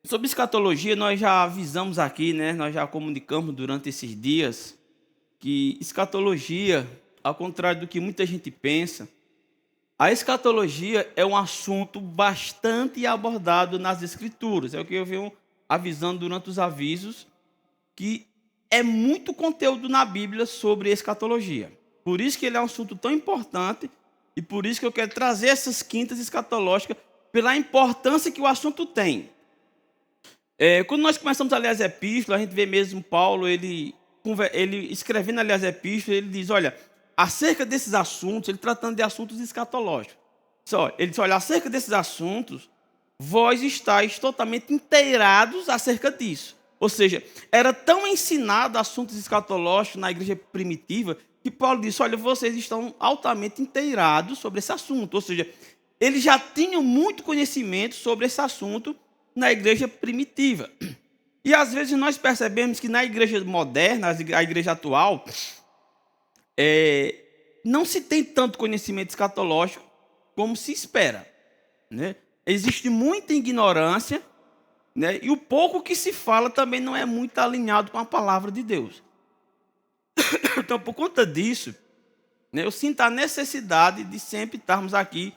Sobre escatologia, nós já avisamos aqui, né? Nós já comunicamos durante esses dias que escatologia, ao contrário do que muita gente pensa, a escatologia é um assunto bastante abordado nas Escrituras. É o que eu venho avisando durante os avisos, que é muito conteúdo na Bíblia sobre escatologia. Por isso que ele é um assunto tão importante e por isso que eu quero trazer essas quintas escatológicas pela importância que o assunto tem. Quando nós começamos a ler as epístolas, a gente vê mesmo Paulo, ele escrevendo ali as epístolas, ele diz, olha, acerca desses assuntos, ele tratando de assuntos escatológicos. Ele diz, olha, acerca desses assuntos, vós estáis totalmente inteirados acerca disso. Ou seja, era tão ensinado assuntos escatológicos na igreja primitiva, que Paulo disse, olha, vocês estão altamente inteirados sobre esse assunto. Ou seja, eles já tinham muito conhecimento sobre esse assunto na igreja primitiva. E às vezes nós percebemos que na igreja moderna, a igreja atual, não se tem tanto conhecimento escatológico como se espera, né? Existe muita ignorância, né? E o pouco que se fala também não é muito alinhado com a palavra de Deus. Então, por conta disso, né, eu sinto a necessidade de sempre estarmos aqui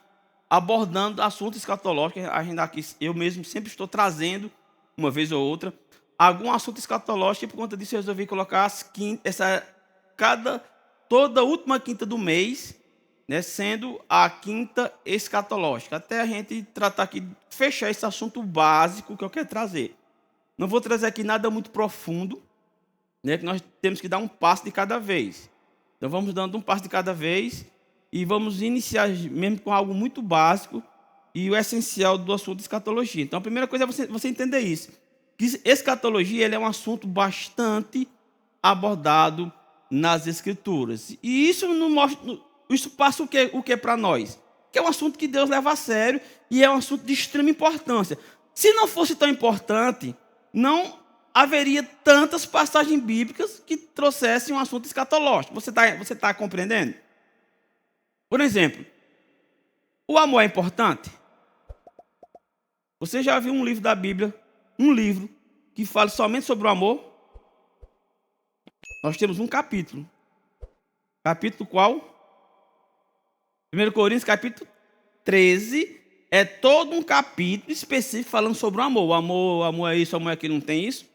abordando assuntos escatológicos. A gente aqui, eu mesmo sempre estou trazendo, uma vez ou outra, algum assunto escatológico, e por conta disso eu resolvi colocar toda última quinta do mês, né, sendo a quinta escatológica, até a gente tratar aqui, fechar esse assunto básico que eu quero trazer. Não vou trazer aqui nada muito profundo, né, que nós temos que dar um passo de cada vez. Então vamos dando um passo de cada vez e vamos iniciar mesmo com algo muito básico e o essencial do assunto escatologia. Então a primeira coisa é você entender isso, que escatologia ele é um assunto bastante abordado nas Escrituras. E isso isso passa o que para nós? Que é um assunto que Deus leva a sério e é um assunto de extrema importância. Se não fosse tão importante, não haveria tantas passagens bíblicas que trouxessem um assunto escatológico. Você tá compreendendo? Por exemplo, o amor é importante? Você já viu um livro da Bíblia, um livro que fala somente sobre o amor? Nós temos um capítulo. Capítulo qual? 1 Coríntios, capítulo 13, é todo um capítulo específico falando sobre o amor. O amor é isso, o amor é aquilo, não tem isso.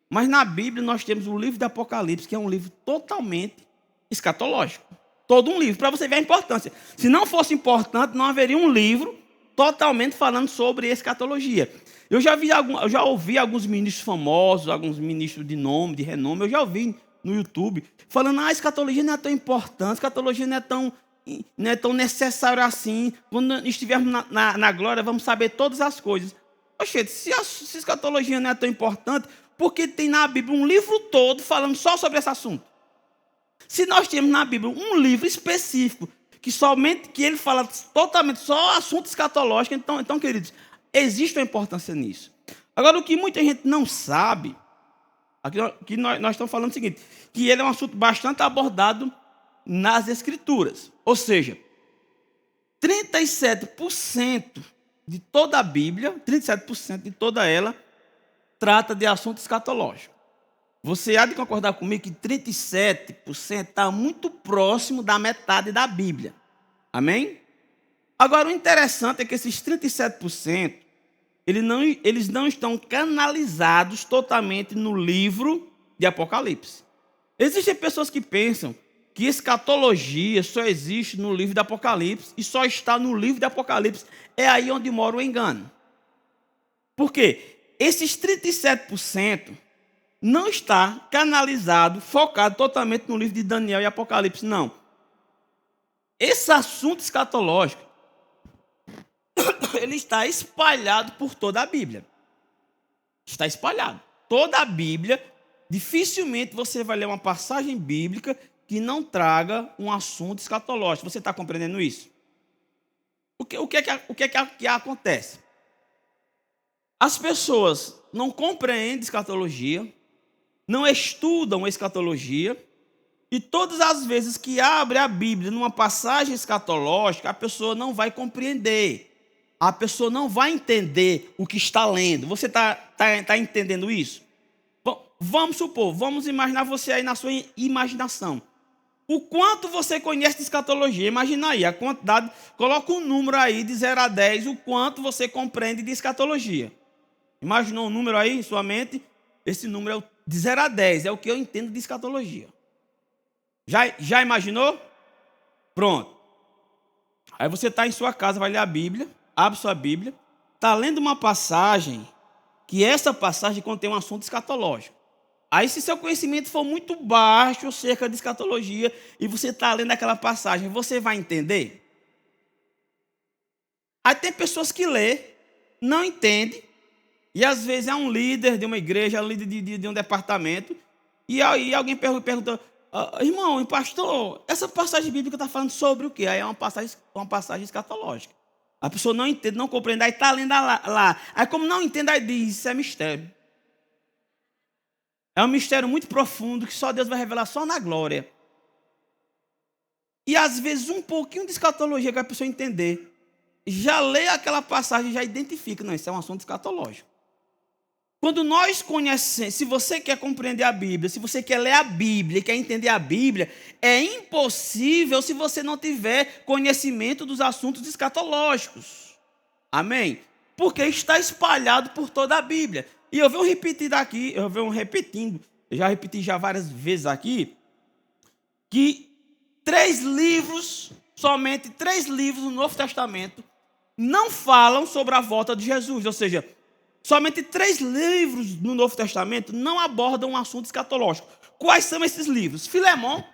Mas na Bíblia nós temos o livro do Apocalipse, que é um livro totalmente escatológico. Todo um livro, para você ver a importância. Se não fosse importante, não haveria um livro totalmente falando sobre escatologia. Eu já ouvi alguns ministros famosos, alguns ministros de nome, de renome, eu já ouvi no YouTube, falando, a escatologia não é tão importante, a escatologia não é tão necessária assim, quando estivermos na glória, vamos saber todas as coisas. Oxe, se a escatologia não é tão importante, porque tem na Bíblia um livro todo falando só sobre esse assunto. Se nós temos na Bíblia um livro específico, que ele fala totalmente só assunto escatológico, então, queridos, existe uma importância nisso. Agora, o que muita gente não sabe, aqui nós estamos falando o seguinte, que ele é um assunto bastante abordado nas Escrituras. Ou seja, 37% de toda a Bíblia, 37% de toda ela, trata de assunto escatológico. Você há de concordar comigo que 37% está muito próximo da metade da Bíblia. Amém? Agora, o interessante é que esses 37%, eles não estão canalizados totalmente no livro de Apocalipse. Existem pessoas que pensam que escatologia só existe no livro de Apocalipse e só está no livro de Apocalipse. É aí onde mora o engano. Por quê? Esses 37% não está canalizado, focado totalmente no livro de Daniel e Apocalipse, não. Esse assunto escatológico, ele está espalhado por toda a Bíblia. Está espalhado. Toda a Bíblia, dificilmente você vai ler uma passagem bíblica que não traga um assunto escatológico. Você está compreendendo isso? O que é que acontece? As pessoas não compreendem escatologia, não estudam escatologia, e todas as vezes que abre a Bíblia numa passagem escatológica, a pessoa não vai compreender. a pessoa não vai entender o que está lendo. Você tá entendendo isso? Vamos supor, vamos imaginar você aí na sua imaginação. O quanto você conhece de escatologia? Imagina aí, a quantidade, coloca um número aí de 0 a 10, o quanto você compreende de escatologia. Imaginou um número aí em sua mente? Esse número é de 0 a 10, é o que eu entendo de escatologia. Já imaginou? Pronto. Aí você está em sua casa, vai ler a Bíblia, abre sua Bíblia, está lendo uma passagem, que essa passagem contém um assunto escatológico. Aí se seu conhecimento for muito baixo acerca de escatologia, e você está lendo aquela passagem, você vai entender? Aí tem pessoas que lê, não entendem, e às vezes é um líder de uma igreja, um líder de um departamento, e aí alguém pergunta, irmão, pastor, essa passagem bíblica está falando sobre o quê? Aí é uma passagem escatológica. A pessoa não entende, não compreende, aí está lendo lá. Aí como não entende, aí diz, isso é mistério. É um mistério muito profundo que só Deus vai revelar só na glória. E às vezes um pouquinho de escatologia que a pessoa entender, já lê aquela passagem, já identifica, não, isso é um assunto escatológico. Quando nós conhecemos, se você quer compreender a Bíblia, se você quer ler a Bíblia, quer entender a Bíblia, é impossível se você não tiver conhecimento dos assuntos escatológicos. Amém? Porque está espalhado por toda a Bíblia. E eu venho repetir daqui, eu já repeti várias vezes aqui, que somente 3 livros do Novo Testamento não falam sobre a volta de Jesus, ou seja, somente 3 livros no Novo Testamento não abordam um assunto escatológico. Quais são esses livros? Filemão,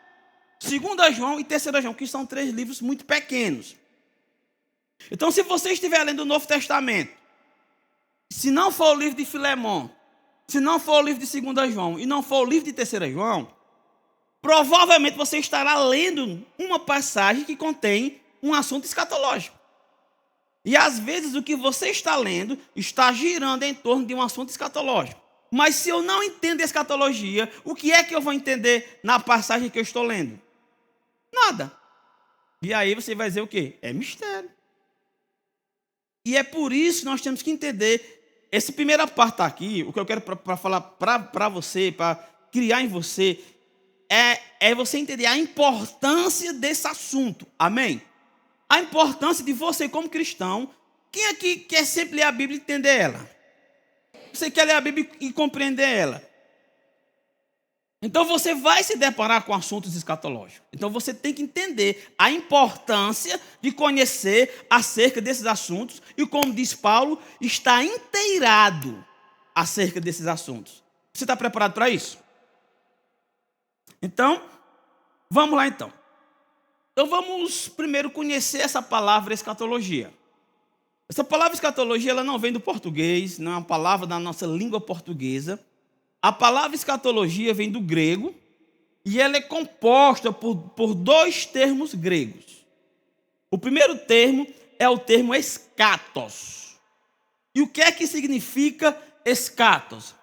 2 João e 3 João, que são 3 livros muito pequenos. Então, se você estiver lendo o Novo Testamento, se não for o livro de Filemão, se não for o livro de 2 João e não for o livro de 3 João, provavelmente você estará lendo uma passagem que contém um assunto escatológico. E às vezes o que você está lendo está girando em torno de um assunto escatológico. Mas se eu não entendo escatologia, o que é que eu vou entender na passagem que eu estou lendo? Nada. E aí você vai dizer o quê? É mistério. E é por isso que nós temos que entender, essa primeira parte aqui, o que eu quero para falar para você, para criar em você, é você entender a importância desse assunto. Amém? A importância de você como cristão. Quem aqui quer sempre ler a Bíblia e entender ela? Você quer ler a Bíblia e compreender ela? Então você vai se deparar com assuntos escatológicos. Então você tem que entender a importância de conhecer acerca desses assuntos. E como diz Paulo, está inteirado acerca desses assuntos. Você está preparado para isso? Então, vamos lá então. Então vamos primeiro conhecer essa palavra escatologia. Essa palavra escatologia ela não vem do português, não é uma palavra da nossa língua portuguesa. A palavra escatologia vem do grego e ela é composta por 2 termos gregos. O primeiro termo é o termo eschatos. E o que é que significa eschatos?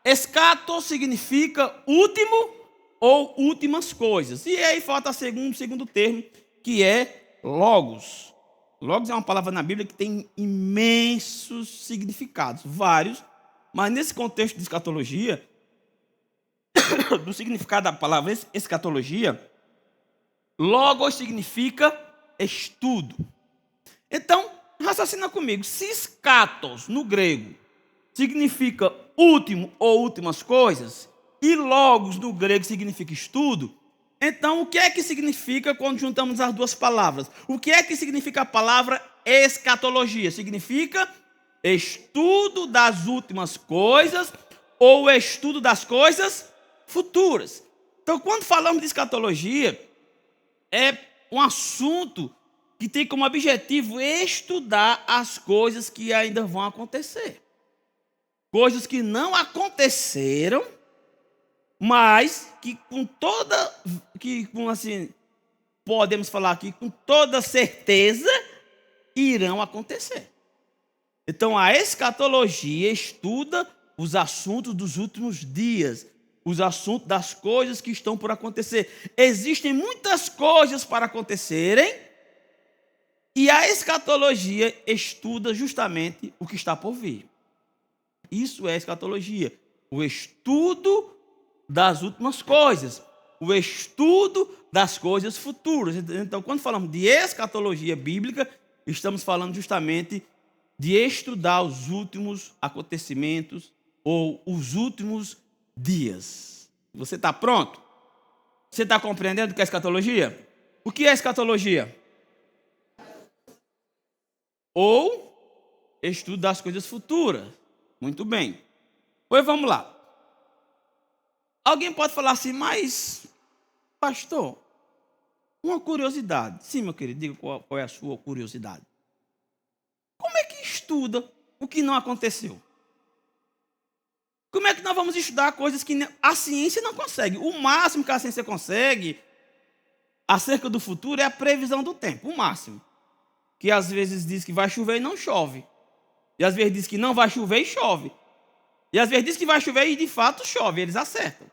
Eschatos significa último ou últimas coisas. E aí falta o segundo termo, que é logos. Logos é uma palavra na Bíblia que tem imensos significados, vários, mas nesse contexto de escatologia, do significado da palavra escatologia, logos significa estudo. Então, raciocina comigo, se eschatos no grego significa último ou últimas coisas, e logos no grego significa estudo, então o que é que significa quando juntamos as duas palavras? O que é que significa a palavra escatologia? Significa estudo das últimas coisas ou estudo das coisas futuras. Então, quando falamos de escatologia, é um assunto que tem como objetivo estudar as coisas que ainda vão acontecer. Coisas que não aconteceram, mas que podemos falar aqui, com toda certeza, irão acontecer. Então, a escatologia estuda os assuntos dos últimos dias, os assuntos das coisas que estão por acontecer. Existem muitas coisas para acontecerem, E a escatologia estuda justamente o que está por vir. Isso é escatologia. O estudo das últimas coisas. O estudo das coisas futuras. Então, quando falamos de escatologia bíblica, estamos falando justamente de estudar os últimos acontecimentos ou os últimos dias. Você está pronto? Você está compreendendo o que é escatologia? O que é escatologia? Ou estudo das coisas futuras. Muito bem. Pois vamos lá. Alguém pode falar assim, mas, pastor, uma curiosidade. Sim, meu querido, diga qual é a sua curiosidade. Como é que estuda o que não aconteceu? Como é que nós vamos estudar coisas que a ciência não consegue? O máximo que a ciência consegue acerca do futuro é a previsão do tempo, o máximo. Que às vezes diz que vai chover e não chove. E às vezes diz que não vai chover e chove. E às vezes diz que vai chover e de fato chove, eles acertam.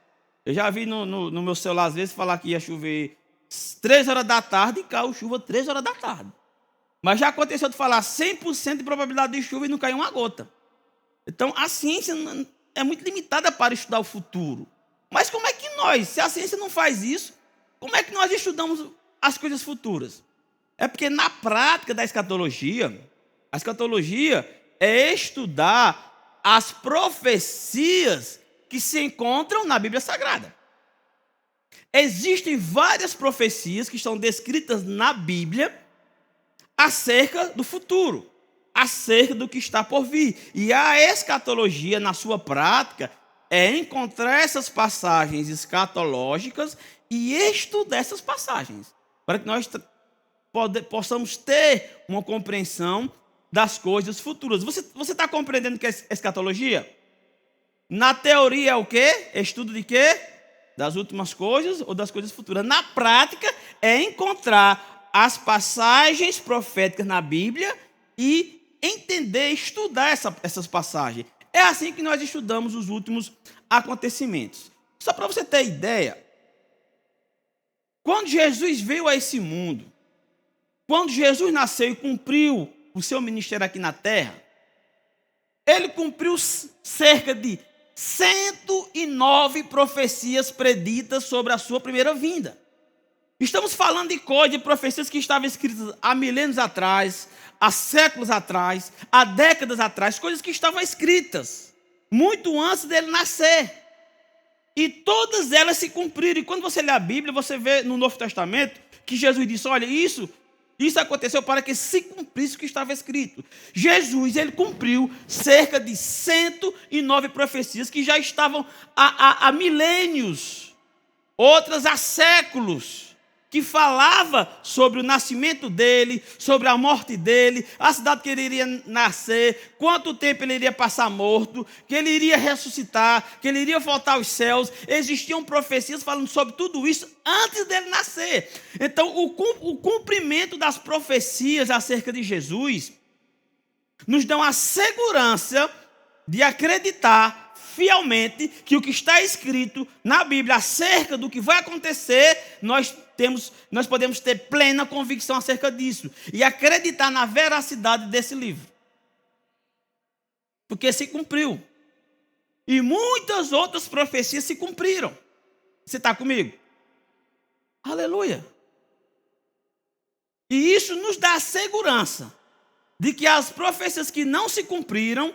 Eu já vi no meu celular às vezes falar que ia chover 3 horas da tarde e caiu chuva 3 horas da tarde. Mas já aconteceu de falar 100% de probabilidade de chuva e não caiu uma gota. Então a ciência é muito limitada para estudar o futuro. Mas como é que nós, se a ciência não faz isso, como é que nós estudamos as coisas futuras? É porque na prática da escatologia, a escatologia é estudar as profecias que se encontram na Bíblia Sagrada. Existem várias profecias que estão descritas na Bíblia acerca do futuro, acerca do que está por vir. E a escatologia, na sua prática, é encontrar essas passagens escatológicas e estudar essas passagens, para que nós possamos ter uma compreensão das coisas futuras. Você está compreendendo o que é escatologia? Na teoria é o quê? Estudo de quê? Das últimas coisas ou das coisas futuras. Na prática é encontrar as passagens proféticas na Bíblia e entender, estudar essas passagens. É assim que nós estudamos os últimos acontecimentos. Só para você ter ideia, quando Jesus veio a esse mundo, quando Jesus nasceu e cumpriu o seu ministério aqui na terra, ele cumpriu cerca de 109 profecias preditas sobre a sua primeira vinda. Estamos falando de profecias que estavam escritas há milênios atrás, há séculos atrás, há décadas atrás, coisas que estavam escritas muito antes dele nascer. E todas elas se cumpriram. E quando você lê a Bíblia, você vê no Novo Testamento que Jesus disse, olha, isso aconteceu para que se cumprisse o que estava escrito. Jesus, ele cumpriu cerca de 109 profecias que já estavam há milênios, outras há séculos, que falava sobre o nascimento dele, sobre a morte dele, a cidade que ele iria nascer, quanto tempo ele iria passar morto, que ele iria ressuscitar, que ele iria voltar aos céus. Existiam profecias falando sobre tudo isso antes dele nascer. Então, o cumprimento das profecias acerca de Jesus nos dão a segurança de acreditar fielmente que o que está escrito na Bíblia acerca do que vai acontecer, nós podemos ter plena convicção acerca disso e acreditar na veracidade desse livro. Porque se cumpriu. E muitas outras profecias se cumpriram. Você está comigo? Aleluia. E isso nos dá a segurança de que as profecias que não se cumpriram,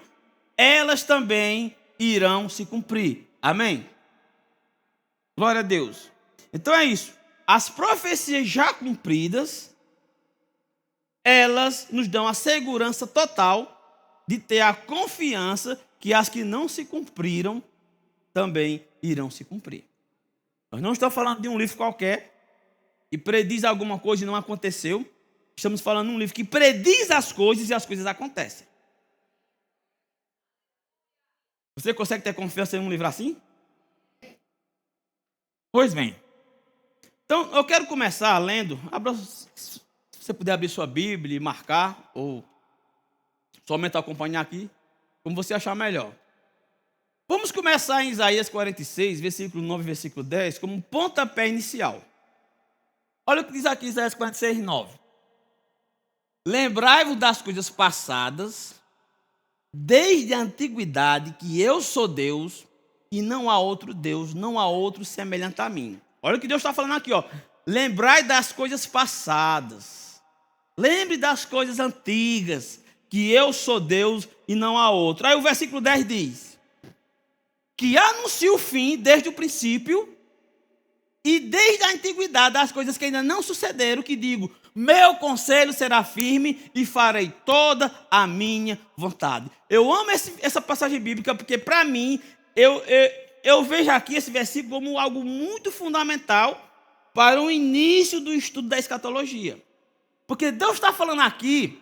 elas também irão se cumprir. Amém? Glória a Deus. Então é isso. As profecias já cumpridas, elas nos dão a segurança total de ter a confiança que as que não se cumpriram também irão se cumprir. Nós não estamos falando de um livro qualquer que prediz alguma coisa e não aconteceu. Estamos falando de um livro que prediz as coisas e as coisas acontecem. Você consegue ter confiança em um livro assim? Pois bem. Então, eu quero começar lendo. Se você puder abrir sua Bíblia e marcar, ou somente acompanhar aqui, como você achar melhor. Vamos começar em Isaías 46, versículo 9 e versículo 10, como um pontapé inicial. Olha o que diz aqui Isaías 46, 9. Lembrai-vos das coisas passadas, desde a antiguidade, que eu sou Deus e não há outro Deus, não há outro semelhante a mim. Olha o que Deus está falando aqui, ó. Lembrai das coisas passadas. Lembre das coisas antigas, que eu sou Deus e não há outro. Aí o versículo 10 diz: que anuncia o fim desde o princípio e desde a antiguidade das coisas que ainda não sucederam, que digo, meu conselho será firme e farei toda a minha vontade. Eu amo essa passagem bíblica porque, para mim, eu vejo aqui esse versículo como algo muito fundamental para o início do estudo da escatologia. Porque Deus está falando aqui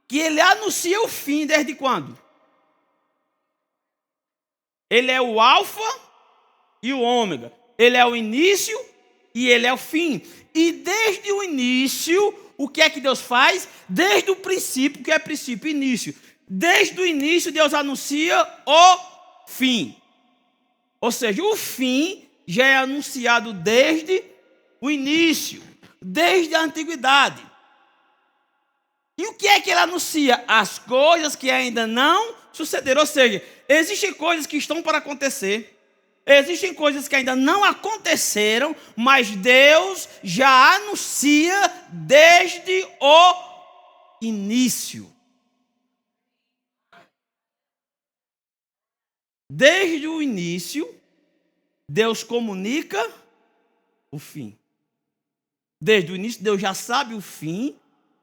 que Ele anuncia o fim desde quando? Ele é o alfa e o ômega. Ele é o início e Ele é o fim. E desde o início, o que é que Deus faz? Desde o princípio, que é princípio e início. Desde o início, Deus anuncia o fim. Ou seja, o fim já é anunciado desde o início, desde a antiguidade. E o que é que Ele anuncia? As coisas que ainda não sucederam. Ou seja, existem coisas que estão para acontecer. Existem coisas que ainda não aconteceram, mas Deus já anuncia desde o início. Desde o início, Deus comunica o fim. Desde o início, Deus já sabe o fim,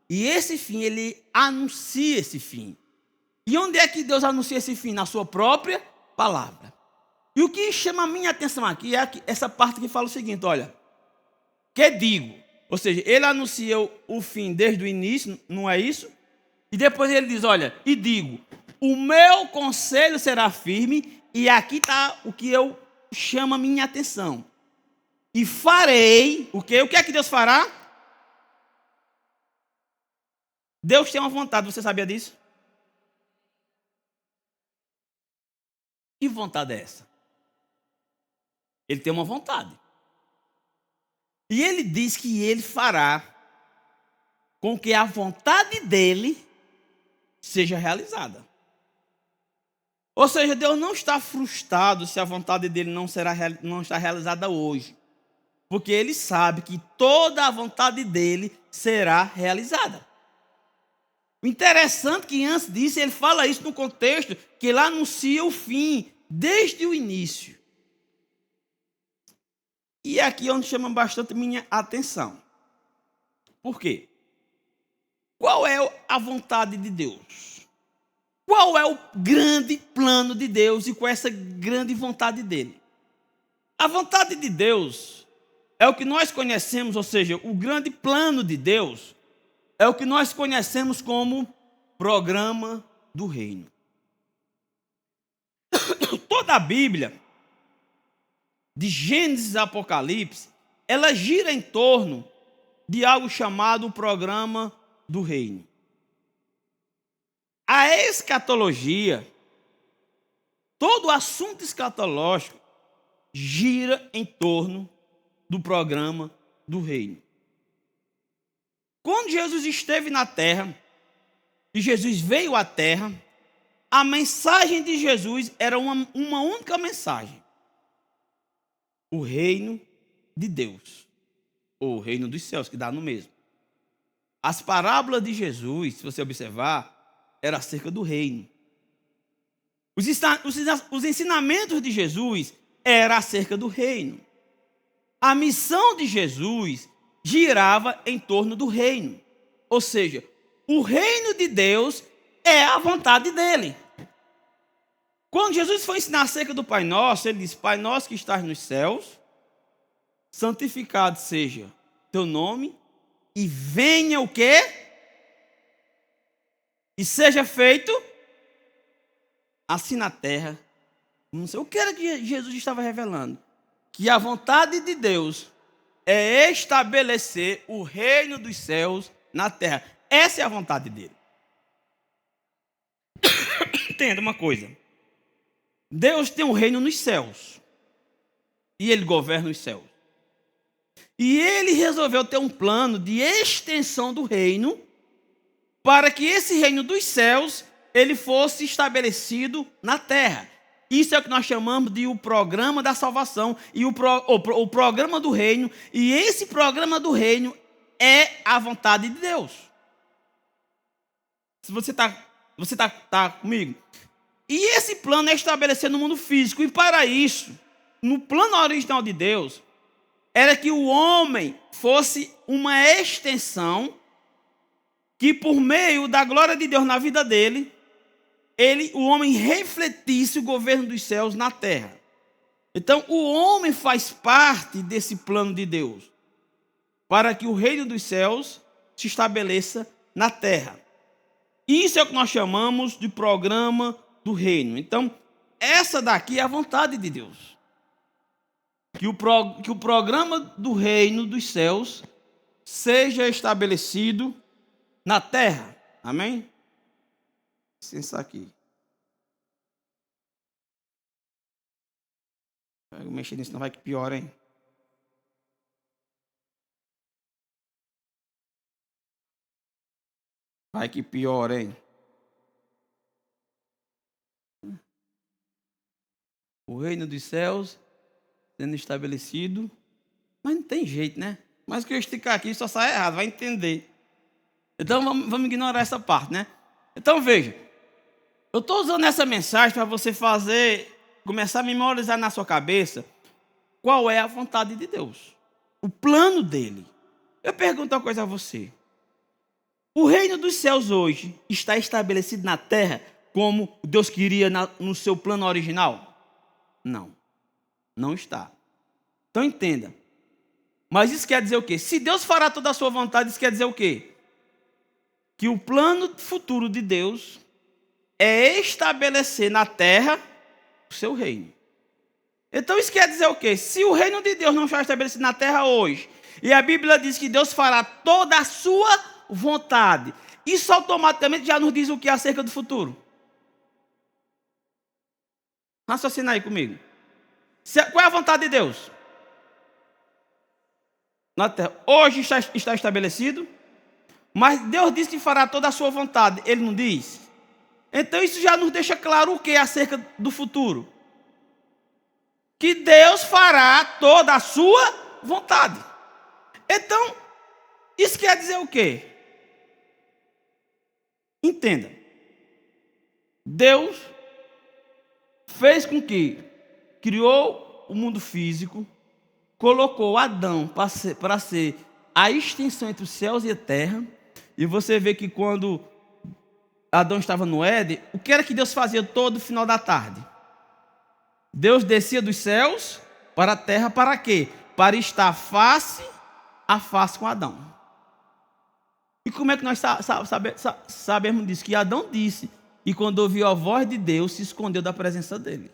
e esse fim, Ele anuncia esse fim. E onde é que Deus anuncia esse fim? Na sua própria palavra. E o que chama a minha atenção aqui é essa parte que fala o seguinte, olha, que digo, ou seja, Ele anuncia o fim desde o início, não é isso? E depois Ele diz, olha, e digo, o meu conselho será firme, e aqui está o que eu chamo a minha atenção. E farei, o quê? O que é que Deus fará? Deus tem uma vontade, você sabia disso? Que vontade é essa? Ele tem uma vontade. E Ele diz que Ele fará com que a vontade dEle seja realizada. Ou seja, Deus não está frustrado se a vontade dEle não está realizada hoje. Porque Ele sabe que toda a vontade dEle será realizada. O interessante é que antes disso, Ele fala isso no contexto que Ele anuncia o fim desde o início. E é aqui onde chama bastante minha atenção. Por quê? Qual é a vontade de Deus? Qual é o grande plano de Deus e qual é essa grande vontade dele? A vontade de Deus é o que nós conhecemos, ou seja, o grande plano de Deus é o que nós conhecemos como programa do reino. Toda a Bíblia, de Gênesis a Apocalipse, ela gira em torno de algo chamado programa do reino. A escatologia, todo o assunto escatológico gira em torno do programa do reino. Quando Jesus esteve na terra, e Jesus veio à terra, a mensagem de Jesus era uma única mensagem. O reino de Deus, ou o reino dos céus, que dá no mesmo. As parábolas de Jesus, se você observar, era acerca do reino. Os ensinamentos de Jesus eram acerca do reino. A missão de Jesus girava em torno do reino. Ou seja, o reino de Deus é a vontade dele. Quando Jesus foi ensinar acerca do Pai Nosso, ele disse, Pai Nosso que estás nos céus, santificado seja teu nome, e venha o quê? E seja feito assim na terra. Não sei o que era que Jesus estava revelando. Que a vontade de Deus é estabelecer o reino dos céus na terra. Essa é a vontade dele. Entenda uma coisa. Deus tem um reino nos céus. E Ele governa os céus. E Ele resolveu ter um plano de extensão do reino para que esse reino dos céus ele fosse estabelecido na terra. Isso é o que nós chamamos de o programa da salvação e o programa do reino. E esse programa do reino é a vontade de Deus. Se você tá comigo? E esse plano é estabelecido no mundo físico. E para isso, no plano original de Deus, era que o homem fosse uma extensão que, por meio da glória de Deus na vida dele, o homem refletisse o governo dos céus na terra. Então, o homem faz parte desse plano de Deus, para que o reino dos céus se estabeleça na terra. Isso é o que nós chamamos de programa do reino. Então, essa daqui é a vontade de Deus. Que o programa do reino dos céus seja estabelecido na terra. Amém? Licença aqui. Vou mexer nisso, não vai que piora, hein? Vai que piora, hein? O reino dos céus sendo estabelecido. Mas não tem jeito, né? Mas que eu esticar aqui só sai errado, vai entender. Então vamos ignorar essa parte, né? Então veja. Eu estou usando essa mensagem para você começar a memorizar na sua cabeça qual é a vontade de Deus, o plano dele. Eu pergunto uma coisa a você: o reino dos céus hoje está estabelecido na terra como Deus queria no seu plano original? Não, não está. Então entenda. Mas isso quer dizer o quê? Se Deus fará toda a sua vontade, isso quer dizer o quê? Que o plano futuro de Deus é estabelecer na terra o seu reino. Então isso quer dizer o quê? Se o reino de Deus não está estabelecido na terra hoje, e a Bíblia diz que Deus fará toda a sua vontade, isso automaticamente já nos diz o que acerca do futuro. Raciocina aí comigo. Qual é a vontade de Deus? Na terra. Hoje está estabelecido, mas Deus disse que fará toda a sua vontade. Ele não diz? Então isso já nos deixa claro o que acerca do futuro? Que Deus fará toda a sua vontade. Então, isso quer dizer o quê? Entenda. Deus fez com que criou o mundo físico, colocou Adão para ser a extensão entre os céus e a terra. E você vê que quando Adão estava no Éden, o que era que Deus fazia todo final da tarde? Deus descia dos céus para a terra para quê? Para estar face a face com Adão. E como é que nós sabemos disso? Que Adão disse, e quando ouviu a voz de Deus, se escondeu da presença dele.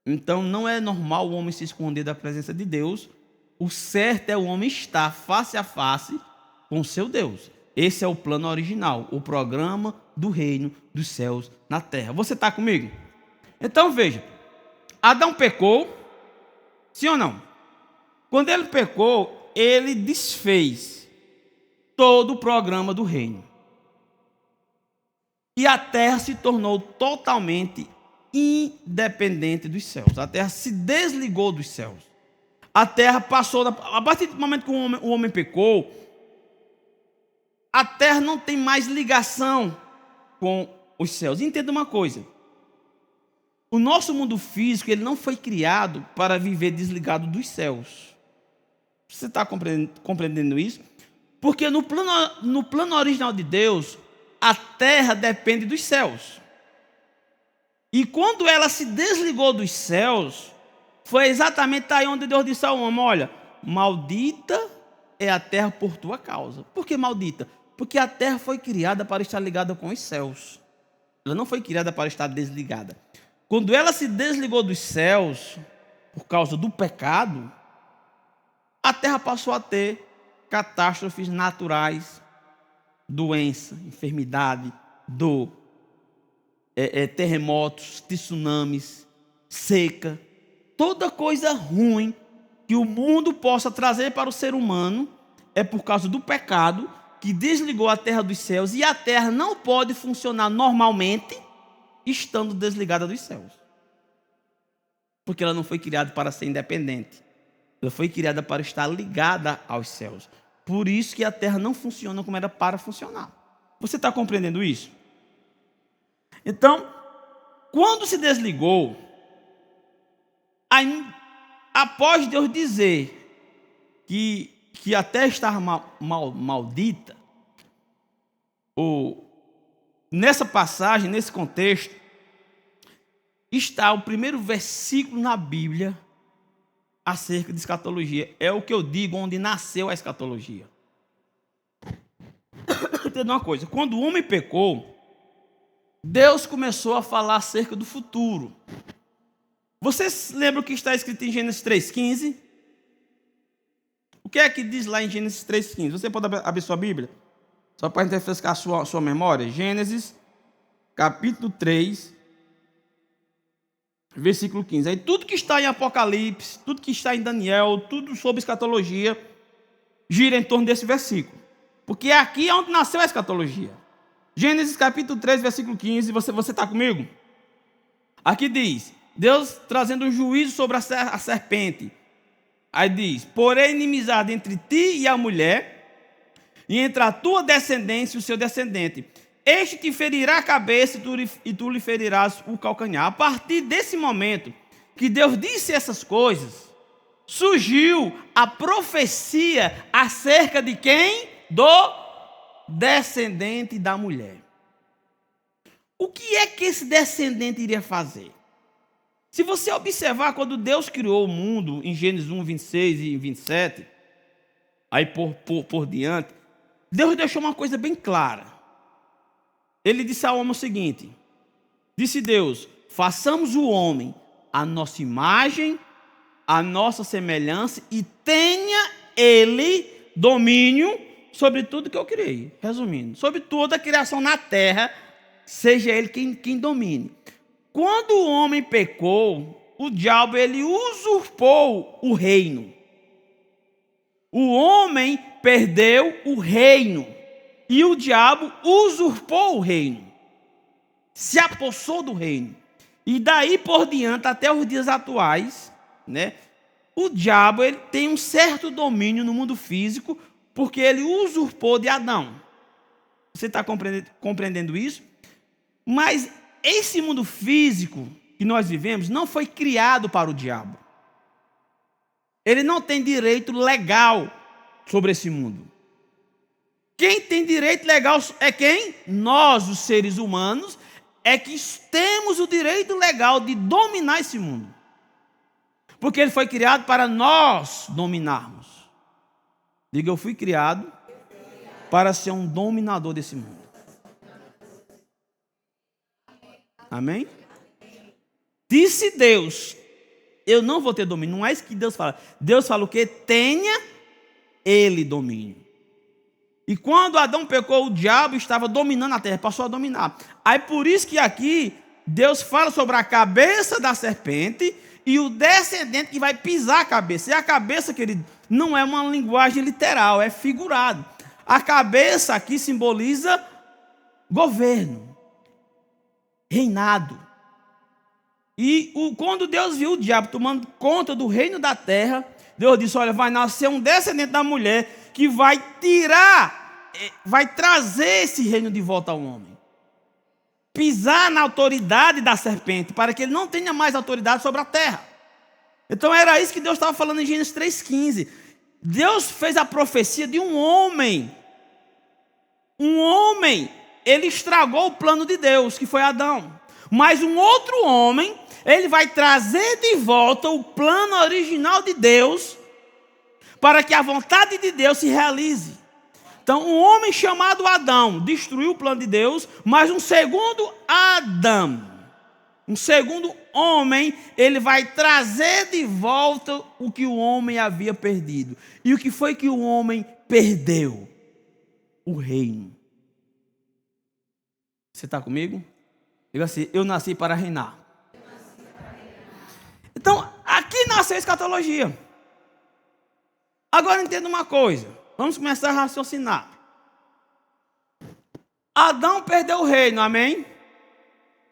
Então não é normal o homem se esconder da presença de Deus. O certo é o homem estar face a face com o seu Deus. Esse é o plano original, o programa do reino dos céus na terra. Você está comigo? Então veja, Adão pecou, sim ou não? Quando ele pecou, ele desfez todo o programa do reino. E a terra se tornou totalmente independente dos céus. A terra se desligou dos céus. A terra passou, a partir do momento que o homem pecou, a terra não tem mais ligação com os céus. Entenda uma coisa: o nosso mundo físico ele não foi criado para viver desligado dos céus. Você está compreendendo isso? Porque no plano original de Deus, a terra depende dos céus. E quando ela se desligou dos céus, foi exatamente aí onde Deus disse ao homem: olha, maldita é a terra por tua causa. Por que maldita? Porque a terra foi criada para estar ligada com os céus. Ela não foi criada para estar desligada. Quando ela se desligou dos céus, por causa do pecado, a terra passou a ter catástrofes naturais, doença, enfermidade, dor, terremotos, tsunamis, seca, toda coisa ruim que o mundo possa trazer para o ser humano é por causa do pecado que desligou a terra dos céus, e a terra não pode funcionar normalmente estando desligada dos céus. Porque ela não foi criada para ser independente. Ela foi criada para estar ligada aos céus. Por isso que a terra não funciona como era para funcionar. Você está compreendendo isso? Então, quando se desligou, após Deus dizer que a terra estava maldita, nessa passagem, nesse contexto, está o primeiro versículo na Bíblia acerca de escatologia. É o que eu digo, onde nasceu a escatologia. Entenda uma coisa, quando o homem pecou, Deus começou a falar acerca do futuro. Vocês lembram o que está escrito em Gênesis 3,15? O que é que diz lá em Gênesis 3,15? Você pode abrir sua Bíblia? Só para refrescar a sua memória. Gênesis, capítulo 3, versículo 15. Aí tudo que está em Apocalipse, tudo que está em Daniel, tudo sobre escatologia, gira em torno desse versículo. Porque aqui é onde nasceu a escatologia. Gênesis capítulo 3, versículo 15. Você está comigo? Aqui diz, Deus trazendo um juízo sobre a serpente. Aí diz, porém inimizade entre ti e a mulher, e entre a tua descendência e o seu descendente. Este te ferirá a cabeça e tu lhe ferirás o calcanhar. A partir desse momento que Deus disse essas coisas, surgiu a profecia acerca de quem? Do descendente da mulher. O que é que esse descendente iria fazer? Se você observar, quando Deus criou o mundo, em Gênesis 1, 26 e 27, aí por diante, Deus deixou uma coisa bem clara. Ele disse ao homem o seguinte, disse Deus, façamos o homem a nossa imagem, a nossa semelhança, e tenha ele domínio sobre tudo que eu criei. Resumindo, sobre toda a criação na terra, seja ele quem domine. Quando o homem pecou, o diabo ele usurpou o reino. O homem perdeu o reino e o diabo usurpou o reino. Se apossou do reino. E daí por diante até os dias atuais, né? O diabo ele tem um certo domínio no mundo físico porque ele usurpou de Adão. Você está compreendendo isso? Mas esse mundo físico que nós vivemos não foi criado para o diabo. Ele não tem direito legal sobre esse mundo. Quem tem direito legal é quem? Nós, os seres humanos, é que temos o direito legal de dominar esse mundo. Porque ele foi criado para nós dominarmos. Diga, eu fui criado para ser um dominador desse mundo. Amém? Disse Deus, eu não vou ter domínio. Não é isso que Deus fala. Deus fala o quê? Tenha ele domínio. E quando Adão pecou, o diabo estava dominando a terra, passou a dominar. Aí por isso que aqui Deus fala sobre a cabeça da serpente e o descendente que vai pisar a cabeça. E a cabeça, querido, não é uma linguagem literal, é figurado. A cabeça aqui simboliza governo, reinado. E quando Deus viu o diabo tomando conta do reino da terra, Deus disse, olha, vai nascer um descendente da mulher que vai trazer esse reino de volta ao homem. Pisar na autoridade da serpente, para que ele não tenha mais autoridade sobre a terra. Então era isso que Deus estava falando em Gênesis 3,15. Deus fez a profecia de um homem. Um homem, ele estragou o plano de Deus, que foi Adão. Mas um outro homem, ele vai trazer de volta o plano original de Deus, para que a vontade de Deus se realize. Então, um homem chamado Adão destruiu o plano de Deus, mas um segundo Adão, um segundo homem, ele vai trazer de volta o que o homem havia perdido. E o que foi que o homem perdeu? O reino. Você está comigo? Diga assim, eu nasci para reinar. Então, aqui nasceu a escatologia. Agora entenda uma coisa. Vamos começar a raciocinar. Adão perdeu o reino, amém?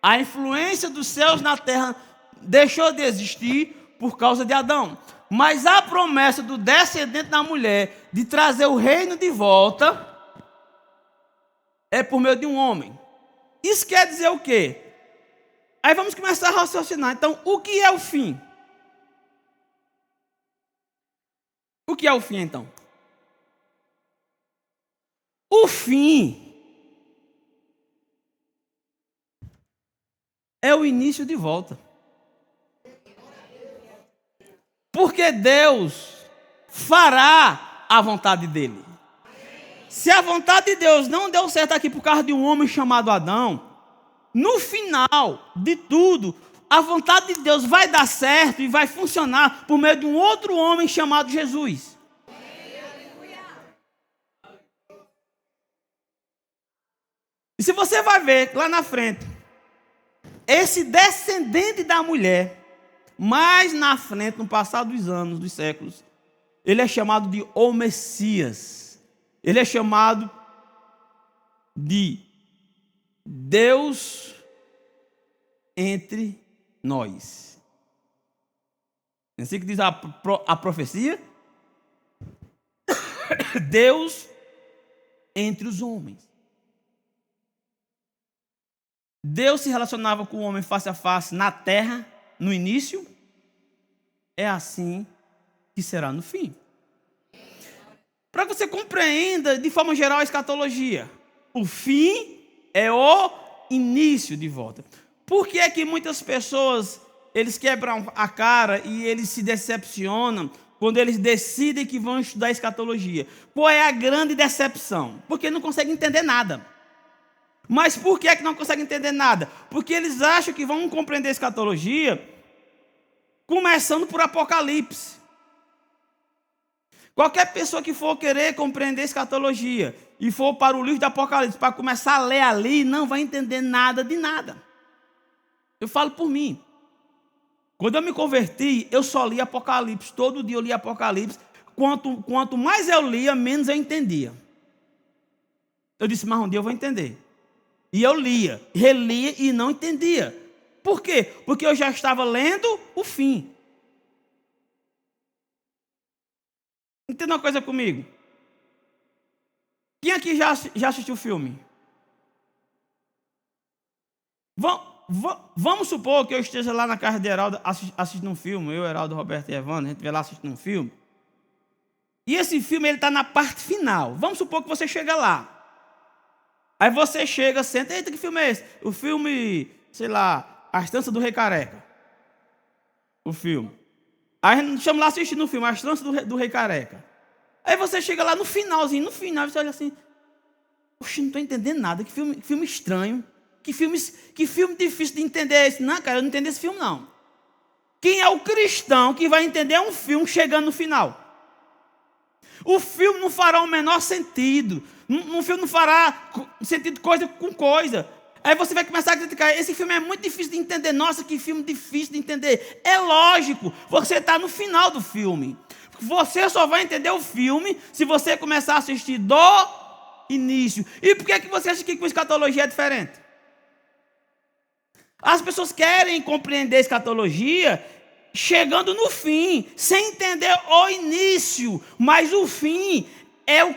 A influência dos céus na terra deixou de existir por causa de Adão. Mas a promessa do descendente da mulher de trazer o reino de volta é por meio de um homem. Isso quer dizer o quê? Aí vamos começar a raciocinar. Então, o que é o fim? O que é o fim, então? O fim é o início de volta. Porque Deus fará a vontade dele. Se a vontade de Deus não deu certo aqui por causa de um homem chamado Adão, no final de tudo, a vontade de Deus vai dar certo e vai funcionar por meio de um outro homem chamado Jesus. E se você vai ver lá na frente, esse descendente da mulher, mais na frente, no passar dos anos, dos séculos, ele é chamado de o Messias. Ele é chamado de Deus entre nós. É assim que diz a profecia. Deus entre os homens. Deus se relacionava com o homem face a face na terra, no início. É assim que será no fim. Para que você compreenda de forma geral a escatologia, o fim é o início de volta. Por que é que muitas pessoas, eles quebram a cara e eles se decepcionam quando eles decidem que vão estudar escatologia? Qual é a grande decepção? Porque não conseguem entender nada. Mas por que é que não conseguem entender nada? Porque eles acham que vão compreender a escatologia começando por Apocalipse. Qualquer pessoa que for querer compreender escatologia e for para o livro de Apocalipse, para começar a ler ali, não vai entender nada de nada. Eu falo por mim. Quando eu me converti, eu só li Apocalipse. Todo dia eu li Apocalipse. Quanto mais eu lia, menos eu entendia. Eu disse, mas um dia eu vou entender. E eu lia, relia e não entendia. Por quê? Porque eu já estava lendo o fim. Entenda uma coisa comigo. Quem aqui já assistiu o filme? Vamos supor que eu esteja lá na casa de Heraldo assistindo um filme. Eu, Heraldo, Roberto e Evandro, a gente vai lá assistindo um filme. E esse filme está na parte final. Vamos supor que você chega lá. Aí você chega, senta, eita, que filme é esse? O filme, sei lá, A Estância do Rei Careca. O filme. Aí a gente chama lá assistindo o filme, A Estância do Rei Careca. Aí você chega lá no finalzinho, no final, você olha assim, poxa, não estou entendendo nada, que filme estranho, que filme difícil de entender esse. Não, cara, eu não entendo esse filme, não. Quem é o cristão que vai entender um filme chegando no final? O filme não fará o menor sentido. Um filme não fará sentido coisa com coisa. Aí você vai começar a criticar. Esse filme é muito difícil de entender. Nossa, que filme difícil de entender. É lógico, você está no final do filme. Você só vai entender o filme se você começar a assistir do início. E por que você acha que com escatologia é diferente? As pessoas querem compreender a escatologia chegando no fim, sem entender o início. Mas o fim é o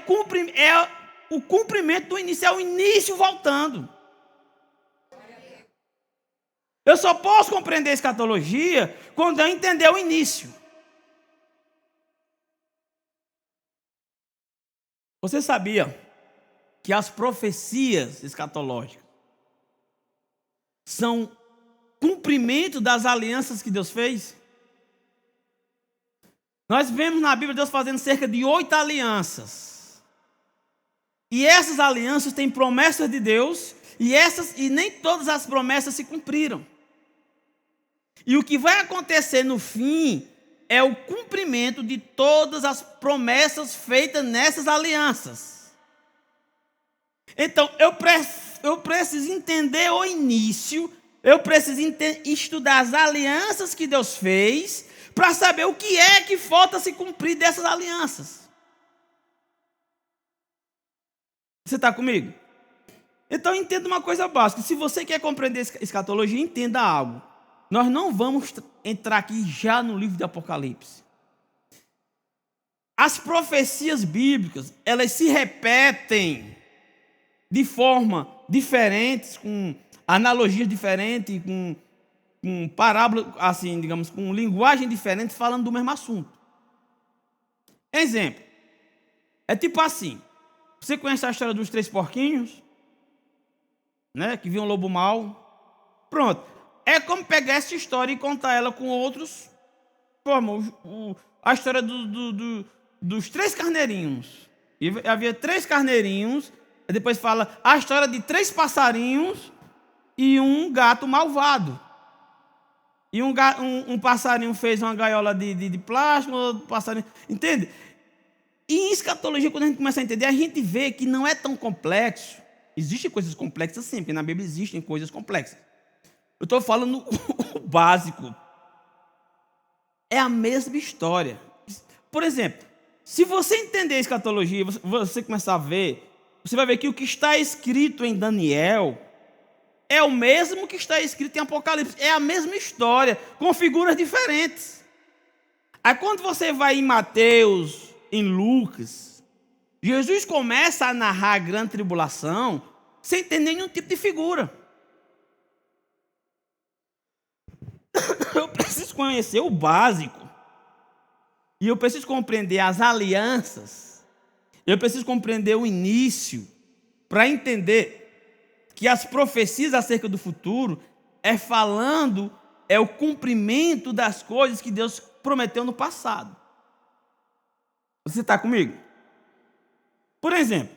cumprimento do início, é o início voltando. Eu só posso compreender a escatologia quando eu entender o início. Você sabia que as profecias escatológicas são cumprimento das alianças que Deus fez? Nós vemos na Bíblia Deus fazendo cerca de 8 alianças. E essas alianças têm promessas de Deus, e nem todas as promessas se cumpriram. E o que vai acontecer no fim é o cumprimento de todas as promessas feitas nessas alianças. Então, eu preciso entender o início, eu preciso estudar as alianças que Deus fez, para saber o que é que falta se cumprir dessas alianças. Você está comigo? Então entenda uma coisa básica. Se você quer compreender escatologia, entenda algo. Nós não vamos entrar aqui já no livro de Apocalipse. As profecias bíblicas, elas se repetem de forma diferente, com analogias diferentes, com parábola, assim, digamos, com linguagem diferente, falando do mesmo assunto. Exemplo. É tipo assim. Você conhece a história dos 3 porquinhos? Né? Que viu um lobo mau. Pronto. É como pegar essa história e contar ela com outros. A história dos 3 carneirinhos. E havia 3 carneirinhos. E depois fala a história de 3 passarinhos e um gato malvado. E um passarinho fez uma gaiola de plástico, outro passarinho. Entende? E em escatologia, quando a gente começa a entender, a gente vê que não é tão complexo. Existem coisas complexas sim, porque na Bíblia existem coisas complexas. Eu estou falando o básico. É a mesma história. Por exemplo, se você entender a escatologia, você começar a ver, você vai ver que o que está escrito em Daniel é o mesmo que está escrito em Apocalipse. É a mesma história, com figuras diferentes. Aí quando você vai em Mateus, em Lucas, Jesus começa a narrar a grande tribulação sem ter nenhum tipo de figura. Eu preciso conhecer o básico. E eu preciso compreender as alianças. Eu preciso compreender o início para entender que as profecias acerca do futuro é o cumprimento das coisas que Deus prometeu no passado. Você está comigo? Por exemplo,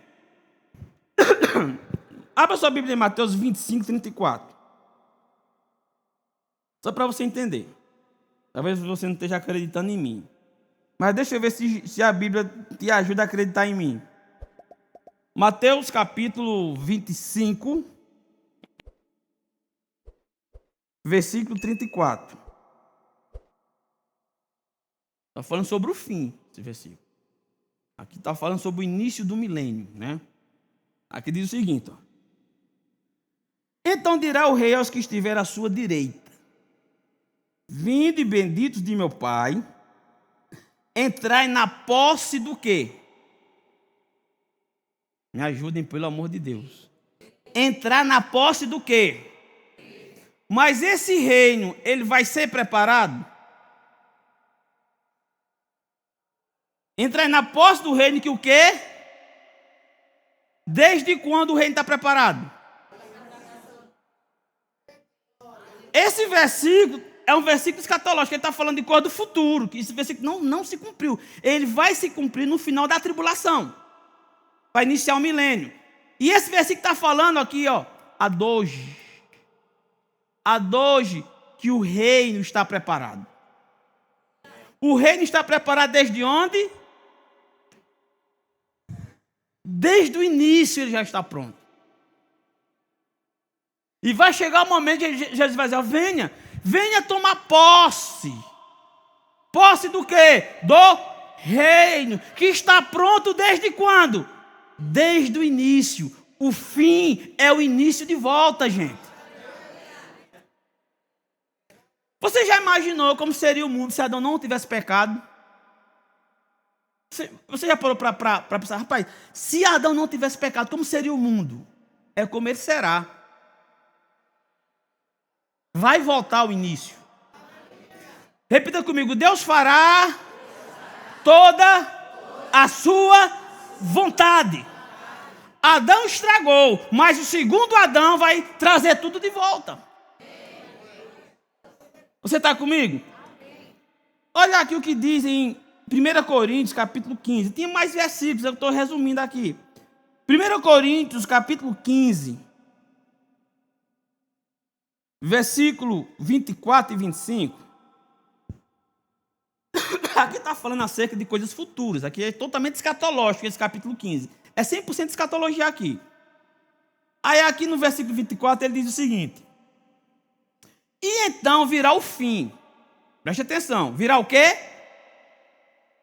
abra sua Bíblia em Mateus 25, 34. Só para você entender. Talvez você não esteja acreditando em mim. Mas deixa eu ver se a Bíblia te ajuda a acreditar em mim. Mateus capítulo 25, versículo 34. Está falando sobre o fim, esse versículo. Aqui está falando sobre o início do milênio, né? Aqui diz o seguinte, ó. Então dirá o rei aos que estiver à sua direita: vinde benditos de meu Pai, entrai na posse do quê? Me ajudem, pelo amor de Deus. Entrar na posse do quê? Mas esse reino, ele vai ser preparado? Entrar na posse do reino que o quê? Desde quando o reino está preparado? Esse versículo é um versículo escatológico, ele está falando de coisa do futuro, que esse versículo não se cumpriu. Ele vai se cumprir no final da tribulação, para iniciar o milênio. E esse versículo está falando aqui, ó, a doge que o reino está preparado. O reino está preparado desde onde? Desde o início ele já está pronto. E vai chegar o momento que Jesus vai dizer: venha tomar posse. Posse do quê? Do reino, que está pronto desde quando? Desde o início. O fim é o início de volta, gente. Você já imaginou como seria o mundo se Adão não tivesse pecado? Você já parou para pensar, rapaz, se Adão não tivesse pecado, como seria o mundo? É como ele será. Vai voltar ao início. Repita comigo: Deus fará toda a sua vontade. Adão estragou, mas o segundo Adão vai trazer tudo de volta. Você está comigo? Olha aqui o que diz em 1 Coríntios, capítulo 15. Tem mais versículos, eu estou resumindo aqui. 1 Coríntios, capítulo 15, versículo 24 e 25. Aqui está falando acerca de coisas futuras. Aqui é totalmente escatológico, esse capítulo 15. É 100% escatologia aqui. Aí aqui no versículo 24 ele diz o seguinte: e então virá o fim. Preste atenção. Virá o quê?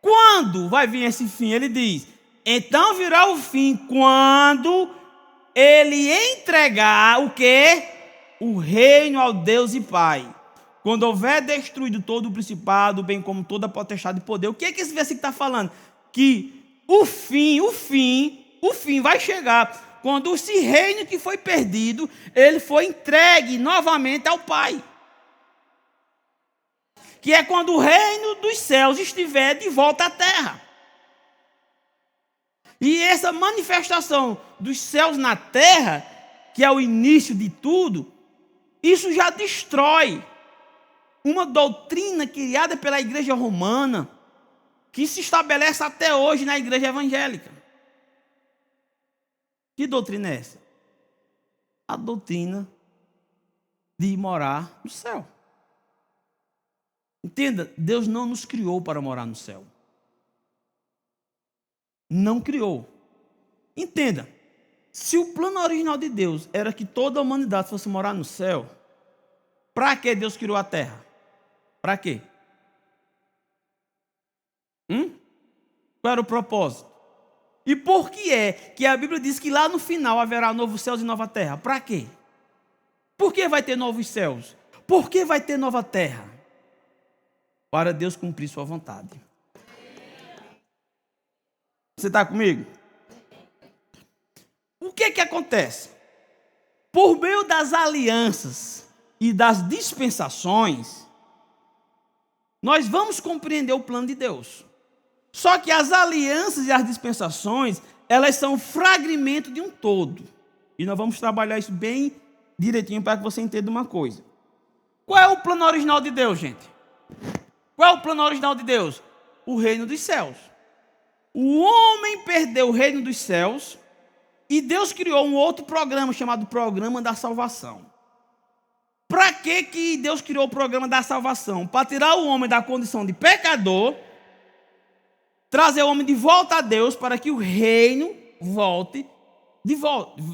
Quando vai vir esse fim? Ele diz: então virá o fim quando ele entregar o quê? O reino ao Deus e Pai. Quando houver destruído todo o principado, bem como toda a potestade e poder. O que é que esse versículo está falando? Que o fim vai chegar. Quando esse reino que foi perdido, ele foi entregue novamente ao Pai. Que é quando o reino dos céus estiver de volta à terra. E essa manifestação dos céus na terra, que é o início de tudo, isso já destrói uma doutrina criada pela igreja romana, que se estabelece até hoje na igreja evangélica. Que doutrina é essa? A doutrina de morar no céu. Entenda, Deus não nos criou para morar no céu. Não criou. Entenda, se o plano original de Deus era que toda a humanidade fosse morar no céu, para que Deus criou a terra? Para quê? Qual era o propósito? E por que é que a Bíblia diz que lá no final haverá novos céus e nova terra? Para quê? Por que vai ter novos céus? Por que vai ter nova terra? Para Deus cumprir sua vontade. Você está comigo? O que acontece? Por meio das alianças e das dispensações, nós vamos compreender o plano de Deus. Só que as alianças e as dispensações, elas são fragmento de um todo. E nós vamos trabalhar isso bem direitinho para que você entenda uma coisa. Qual é o plano original de Deus, gente? Qual é o plano original de Deus? O reino dos céus. O homem perdeu o reino dos céus e Deus criou um outro programa chamado Programa da Salvação. Para que Deus criou o Programa da Salvação? Para tirar o homem da condição de pecador, trazer o homem de volta a Deus, para que o reino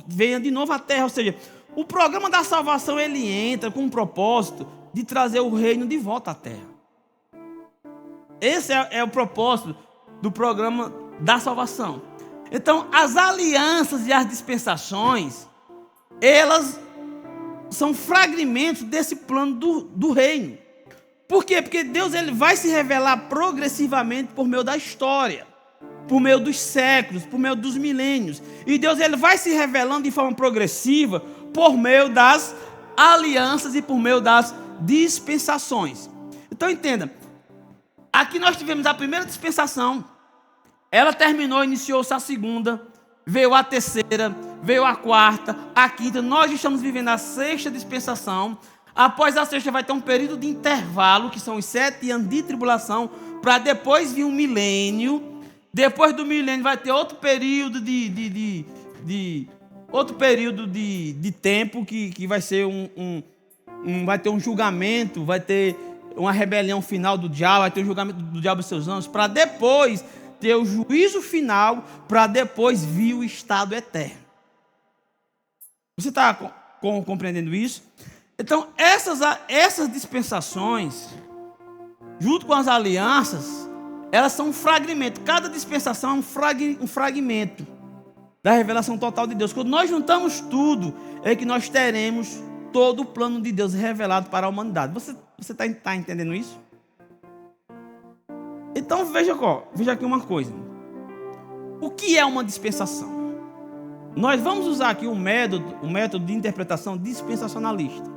venha de novo à terra. Ou seja, o Programa da Salvação ele entra com o propósito de trazer o reino de volta à terra. Esse é o propósito do Programa da Salvação. Então, as alianças e as dispensações, elas são fragmentos desse plano do reino. Por quê? Porque Deus ele vai se revelar progressivamente por meio da história, por meio dos séculos, por meio dos milênios. E Deus ele vai se revelando de forma progressiva por meio das alianças e por meio das dispensações. Então entenda, aqui nós tivemos a primeira dispensação, ela terminou, iniciou-se a segunda, veio a terceira, veio a quarta, a quinta, nós estamos vivendo a sexta dispensação. Após a sexta vai ter um período de intervalo, que são os 7 anos de tribulação, para depois vir um milênio. Depois do milênio vai ter outro período de tempo que vai ser vai ter um julgamento, vai ter uma rebelião final do diabo, vai ter um julgamento do diabo e seus anjos, para depois ter o juízo final, para depois vir o estado eterno. Você está compreendendo isso? Então, essas dispensações, junto com as alianças, elas são um fragmento. Cada dispensação é um fragmento da revelação total de Deus. Quando nós juntamos tudo, é que nós teremos todo o plano de Deus revelado para a humanidade. Você está entendendo isso? Então, veja aqui uma coisa. O que é uma dispensação? Nós vamos usar aqui um método de interpretação dispensacionalista.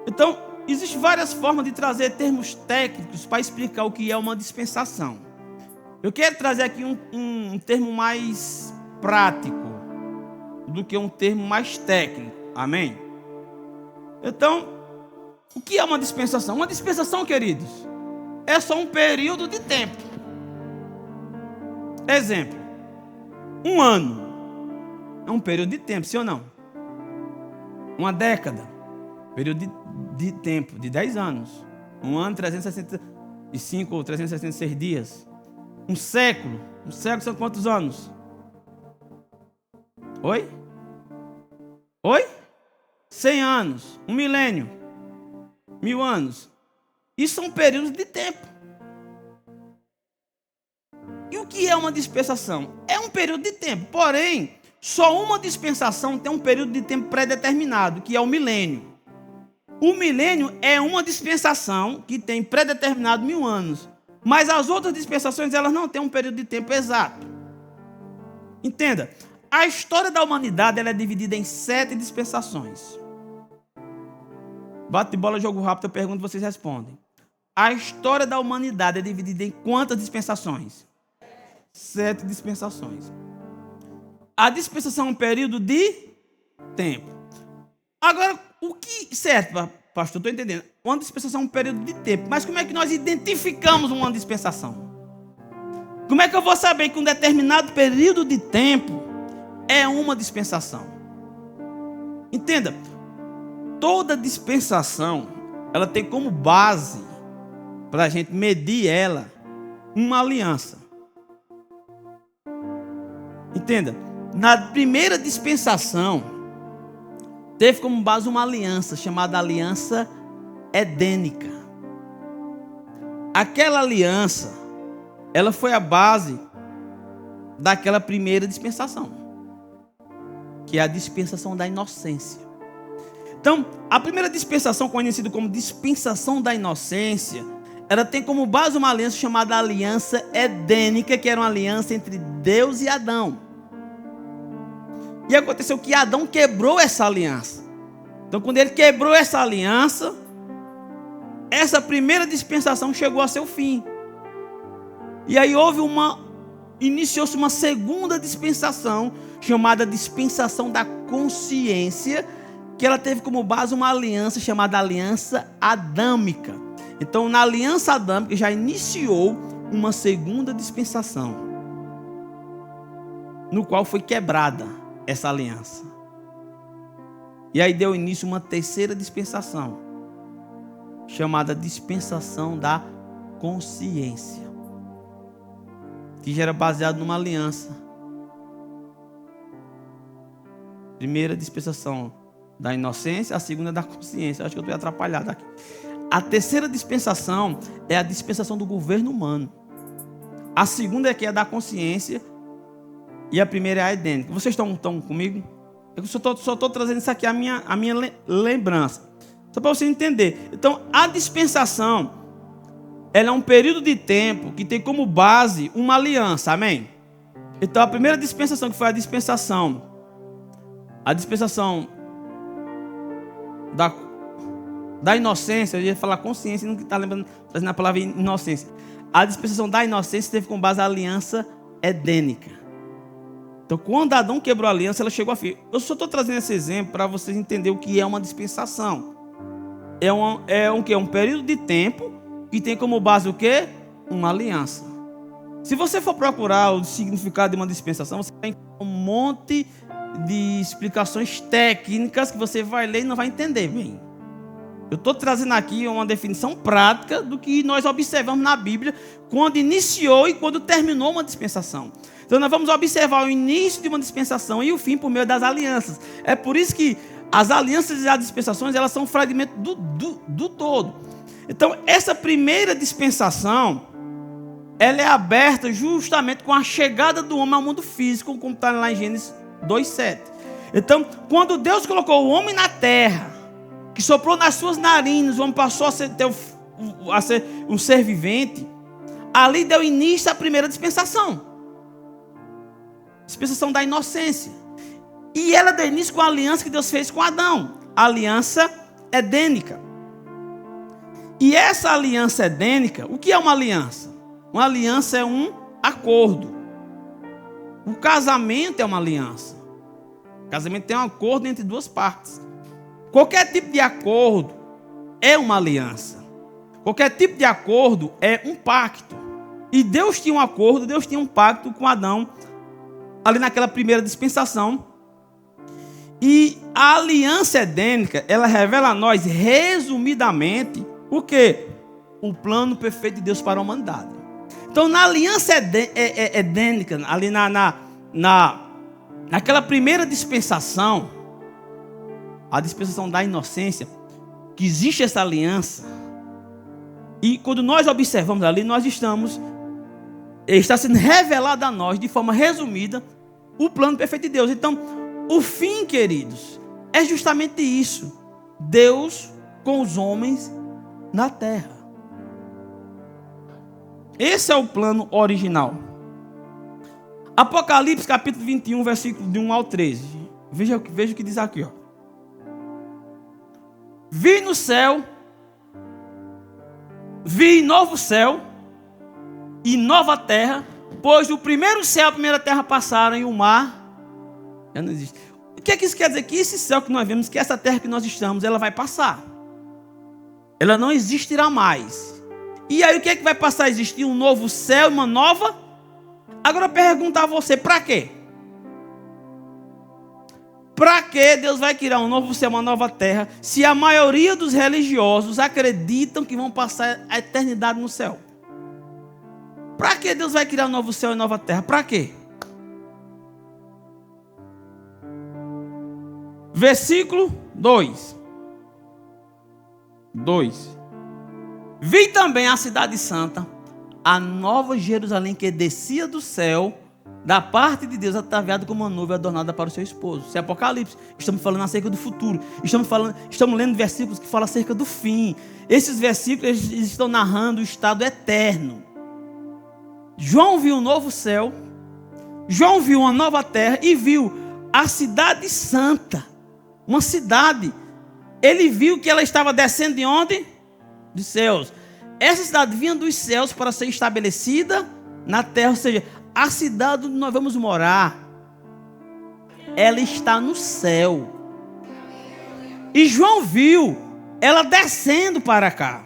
Então, existem várias formas de trazer termos técnicos para explicar o que é uma dispensação. Eu quero trazer aqui um termo mais prático do que um termo mais técnico. Amém? Então, o que é uma dispensação? Uma dispensação, queridos, é só um período de tempo. Exemplo, um ano é um período de tempo, sim ou não? Uma década, período de tempo, de 10 anos. Um ano, 365 ou 366 dias. Um século são quantos anos? Oi? 100 anos, um milênio, 1000 anos. Isso são períodos de tempo. E o que é uma dispensação? É um período de tempo, porém, Só uma dispensação tem um período de tempo pré-determinado, que é o milênio. O milênio é uma dispensação que tem pré-determinado 1000 anos. Mas as outras dispensações, elas não têm um período de tempo exato. Entenda, a história da humanidade ela é dividida em 7 dispensações. Bate bola, jogo rápido, eu pergunto e vocês respondem. A história da humanidade é dividida em quantas dispensações? 7 dispensações. A dispensação é um período de tempo. Agora, o que... Certo, pastor, estou entendendo. Uma dispensação é um período de tempo. Mas como é que nós identificamos uma dispensação? Como é que eu vou saber que um determinado período de tempo é uma dispensação? Entenda. Toda dispensação, ela tem como base, para a gente medir ela, uma aliança. Entenda. Na primeira dispensação, teve como base uma aliança, chamada aliança edênica. Aquela aliança, ela foi a base daquela primeira dispensação, que é a dispensação da inocência. Então, a primeira dispensação, conhecida como dispensação da inocência, ela tem como base uma aliança chamada aliança edênica, que era uma aliança entre Deus e Adão. E aconteceu que Adão quebrou essa aliança. Então, quando ele quebrou essa aliança, essa primeira dispensação chegou a seu fim. E aí iniciou-se uma segunda dispensação, chamada dispensação da consciência, que ela teve como base uma aliança chamada aliança adâmica. Então, na aliança adâmica já iniciou uma segunda dispensação, no qual foi quebrada essa aliança. E aí deu início uma terceira dispensação, chamada dispensação da consciência, que já era baseado numa aliança. Primeira dispensação da inocência, a segunda da consciência. Acho que eu estou atrapalhado aqui. A terceira dispensação é a dispensação do governo humano. A segunda é que é da consciência. E a primeira é a edênica. Vocês estão comigo? Eu só estou trazendo isso aqui, a minha lembrança. Só para você entender. Então, a dispensação, ela é um período de tempo que tem como base uma aliança. Amém? Então, a primeira dispensação, que foi a dispensação da inocência, eu ia falar consciência, não está lembrando, trazendo a palavra inocência. A dispensação da inocência teve como base a aliança edênica. Então, quando Adão quebrou a aliança, ela chegou a fim. Eu só estou trazendo esse exemplo para vocês entenderem o que é uma dispensação. É um período de tempo que tem como base o quê? Uma aliança. Se você for procurar o significado de uma dispensação, você vai encontrar um monte de explicações técnicas que você vai ler e não vai entender bem. Eu estou trazendo aqui uma definição prática do que nós observamos na Bíblia quando iniciou e quando terminou uma dispensação. Então nós vamos observar o início de uma dispensação e o fim por meio das alianças. É por isso que as alianças e as dispensações, elas são fragmentos do todo. Então essa primeira dispensação, ela é aberta justamente com a chegada do homem ao mundo físico, como está lá em Gênesis 2:7. Então, quando Deus colocou o homem na terra, que soprou nas suas narinas, o homem passou a ser um ser vivente, ali deu início à primeira dispensação. Dispensação da inocência. E ela deu início com a aliança que Deus fez com Adão, a aliança edênica. E essa aliança edênica, o que é uma aliança? Uma aliança é um acordo. O casamento é uma aliança. O casamento tem um acordo entre duas partes. Qualquer tipo de acordo é uma aliança. Qualquer tipo de acordo é um pacto. E Deus tinha um acordo, Deus tinha um pacto com Adão, ali naquela primeira dispensação. E a aliança edênica, ela revela a nós, resumidamente, o quê? O plano perfeito de Deus para a humanidade. Então, na aliança edênica, ali naquela primeira dispensação, a dispensação da inocência, que existe essa aliança, e quando nós observamos ali, está sendo revelado a nós, de forma resumida, o plano perfeito de Deus. Então, o fim, queridos, é justamente isso. Deus com os homens na terra. Esse é o plano original. Apocalipse capítulo 21, versículo de 1 ao 13. Veja o que diz aqui, ó. Vi no céu, vi novo céu e nova terra, pois o primeiro céu e a primeira terra passaram e o mar já não existe. O que é que isso quer dizer? Que esse céu que nós vemos, que essa terra que nós estamos, ela vai passar. Ela não existirá mais. E aí o que é que vai passar a existir? Um novo céu e uma nova. Agora eu pergunto a você, para quê? Para que Deus vai criar um novo céu, uma nova terra, se a maioria dos religiosos acreditam que vão passar a eternidade no céu? Para que Deus vai criar um novo céu e nova terra? Para quê? Versículo 2. Vi também a cidade santa, a nova Jerusalém que descia do céu, da parte de Deus, ataviada como uma nuvem adornada para o seu esposo. Isso é Apocalipse. Estamos falando acerca do futuro. Estamos lendo versículos que falam acerca do fim. Esses versículos eles estão narrando o estado eterno. João viu um novo céu, João viu uma nova terra e viu a cidade santa. Uma cidade. Ele viu que ela estava descendo de onde? Dos céus. Essa cidade vinha dos céus para ser estabelecida na terra, ou seja, a cidade onde nós vamos morar, ela está no céu. E João viu ela descendo para cá.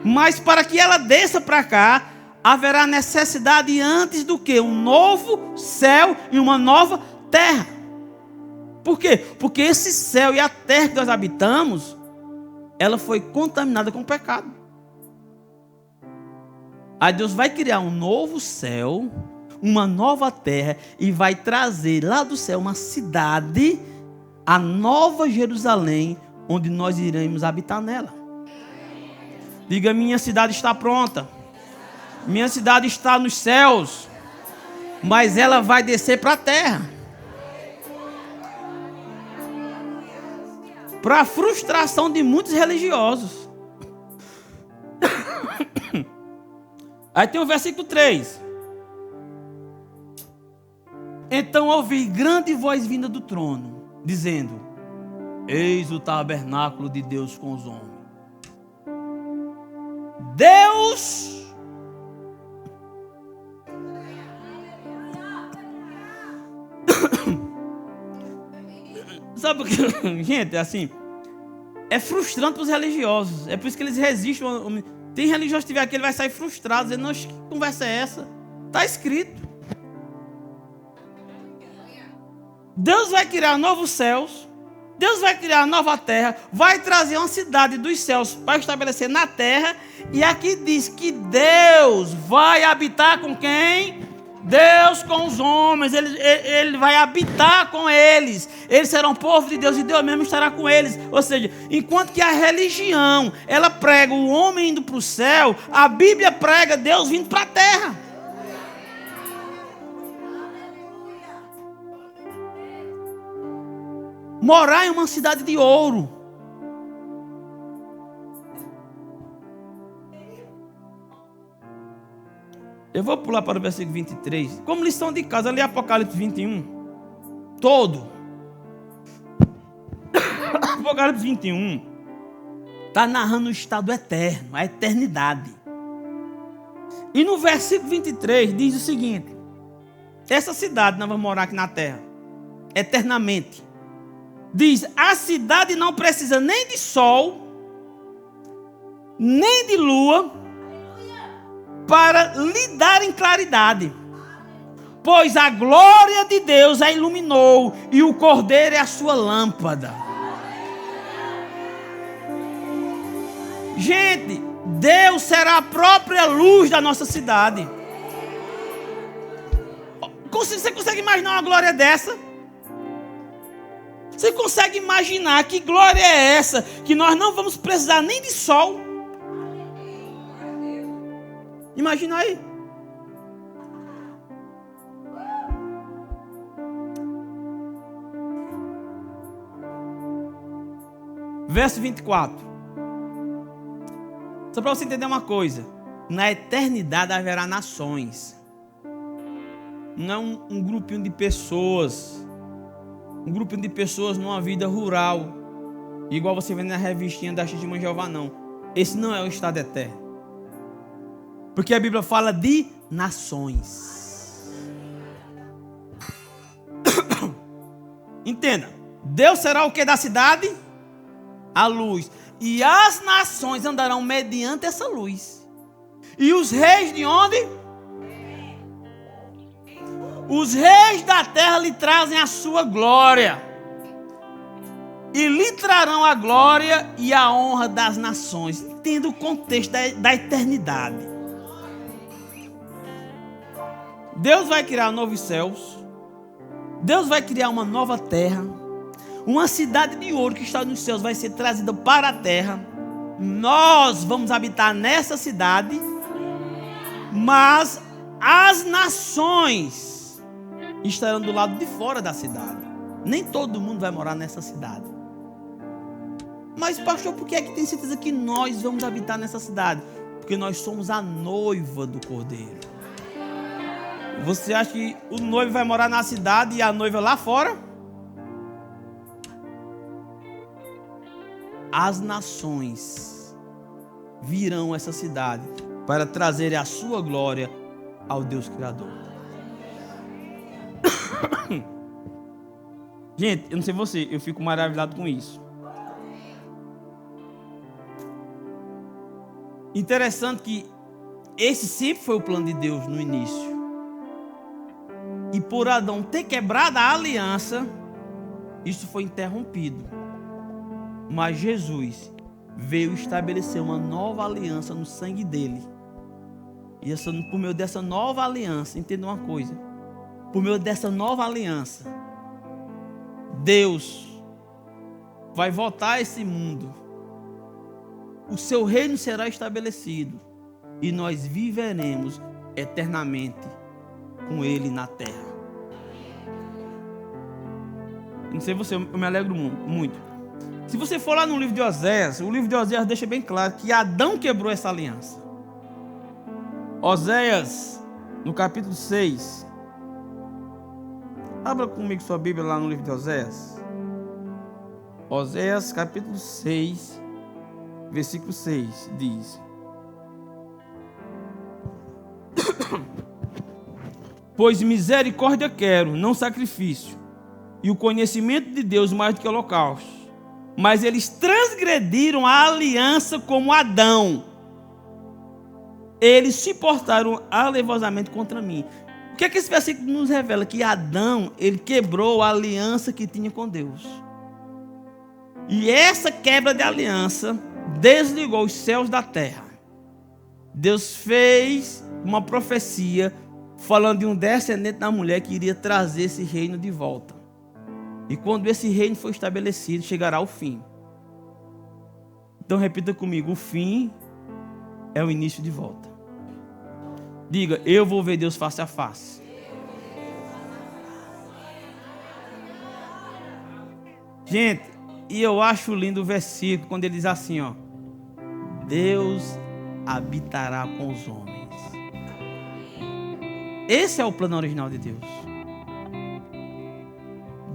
Mas para que ela desça para cá, haverá necessidade antes do que? Um novo céu e uma nova terra. Por quê? Porque esse céu e a terra que nós habitamos, ela foi contaminada com o pecado. Aí Deus vai criar um novo céu, uma nova terra, e vai trazer lá do céu uma cidade, a nova Jerusalém, onde nós iremos habitar nela. Diga: minha cidade está pronta. Minha cidade está nos céus, mas ela vai descer para a terra. Para a frustração de muitos religiosos. Aí tem o versículo 3. Então ouvi grande voz vinda do trono, dizendo: eis o tabernáculo de Deus com os homens. Deus sabe o que? Gente, é assim, é frustrante para os religiosos. É por isso que eles resistem. Tem religioso que estiver aqui, ele vai sair frustrado, dizendo: não, que conversa é essa? Está escrito. Deus vai criar novos céus, Deus vai criar nova terra, vai trazer uma cidade dos céus para estabelecer na terra. E aqui diz que Deus vai habitar com quem? Deus com os homens. Ele vai habitar com eles. Eles serão povo de Deus e Deus mesmo estará com eles. Ou seja, enquanto que a religião, ela prega o homem indo para o céu, a Bíblia prega Deus vindo para a terra. Morar em uma cidade de ouro. Eu vou pular para o versículo 23. Como lição de casa, ali Apocalipse 21. Todo. Apocalipse 21 está narrando o estado eterno, a eternidade. E no versículo 23 diz o seguinte: essa cidade nós vamos morar aqui na terra, eternamente. Diz: a cidade não precisa nem de sol, nem de lua, para lhe dar em claridade, pois a glória de Deus a iluminou, e o Cordeiro é a sua lâmpada. Gente, Deus será a própria luz da nossa cidade. Você consegue imaginar uma glória dessa? Você consegue imaginar que glória é essa, que nós não vamos precisar nem de sol? Imagina aí. Verso 24. Só para você entender uma coisa. Na eternidade haverá nações. Não é um grupinho de pessoas. Um grupinho de pessoas numa vida rural. Igual você vê na revistinha da Testemunha de Jeová, não. Esse não é o estado eterno. Porque a Bíblia fala de nações. Entenda. Deus será o que da cidade? A luz. E as nações andarão mediante essa luz. E os reis de onde? Os reis da terra lhe trazem a sua glória. E lhe trarão a glória e a honra das nações. Entenda o contexto da eternidade. Deus vai criar novos céus. Deus vai criar uma nova terra. Uma cidade de ouro que está nos céus vai ser trazida para a terra. Nós vamos habitar nessa cidade. Mas as nações estarão do lado de fora da cidade. Nem todo mundo vai morar nessa cidade. Mas pastor, por que é que tem certeza que nós vamos habitar nessa cidade? Porque nós somos a noiva do Cordeiro. Você acha que o noivo vai morar na cidade e a noiva lá fora? As nações virão a essa cidade para trazer a sua glória ao Deus Criador. Gente, eu não sei você, eu fico maravilhado com isso. Interessante que esse sempre foi o plano de Deus no início. E por Adão ter quebrado a aliança, isso foi interrompido. Mas Jesus veio estabelecer uma nova aliança no sangue dele. E por meio dessa nova aliança, entenda uma coisa. Por meio dessa nova aliança, Deus vai voltar a esse mundo. O seu reino será estabelecido. E nós viveremos eternamente com ele na terra. Não sei você, eu me alegro muito. Se você for lá no livro de Oséias, o livro de Oséias deixa bem claro que Adão quebrou essa aliança. Oséias, no capítulo 6. Abra comigo sua Bíblia lá no livro de Oséias. Oséias, capítulo 6, versículo 6, diz: Pois misericórdia quero, não sacrifício, e o conhecimento de Deus mais do que holocausto. Mas eles transgrediram a aliança como Adão. Eles se portaram alevosamente contra mim. O que é que esse versículo nos revela? Que Adão, ele quebrou a aliança que tinha com Deus. E essa quebra de aliança desligou os céus da terra. Deus fez uma profecia falando de um descendente da mulher que iria trazer esse reino de volta. E quando esse reino for estabelecido, chegará o fim. Então repita comigo: o fim é o início de volta. Diga: eu vou ver Deus face a face. Gente, e eu acho lindo o versículo quando ele diz assim, ó: Deus habitará com os homens. Esse é o plano original de Deus.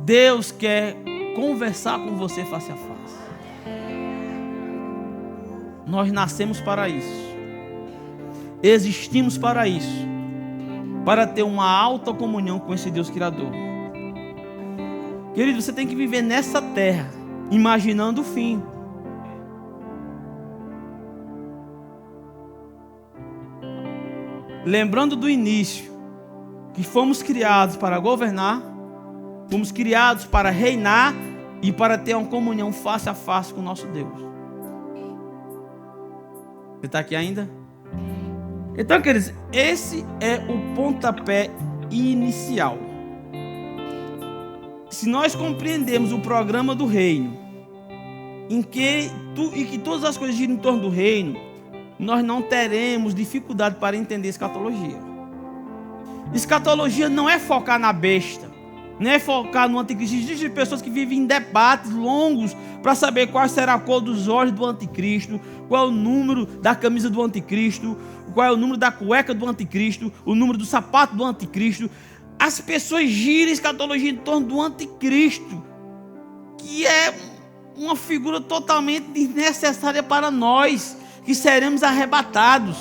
Deus quer conversar com você face a face. Nós nascemos para isso. Existimos para isso. Para ter uma alta comunhão com esse Deus Criador. Querido, você tem que viver nessa terra, imaginando o fim. Lembrando do início, que fomos criados para governar, fomos criados para reinar e para ter uma comunhão face a face com o nosso Deus. Você está aqui ainda? Então, queridos, esse é o pontapé inicial. Se nós compreendemos o programa do reino, em que todas as coisas giram em torno do reino, nós não teremos dificuldade para entender escatologia. Escatologia não é focar na besta, não é focar no anticristo. Existem pessoas que vivem em debates longos para saber qual será a cor dos olhos do anticristo, qual é o número da camisa do anticristo, qual é o número da cueca do anticristo, o número do sapato do anticristo. As pessoas giram a escatologia em torno do anticristo, que é uma figura totalmente desnecessária para nós, que seremos arrebatados.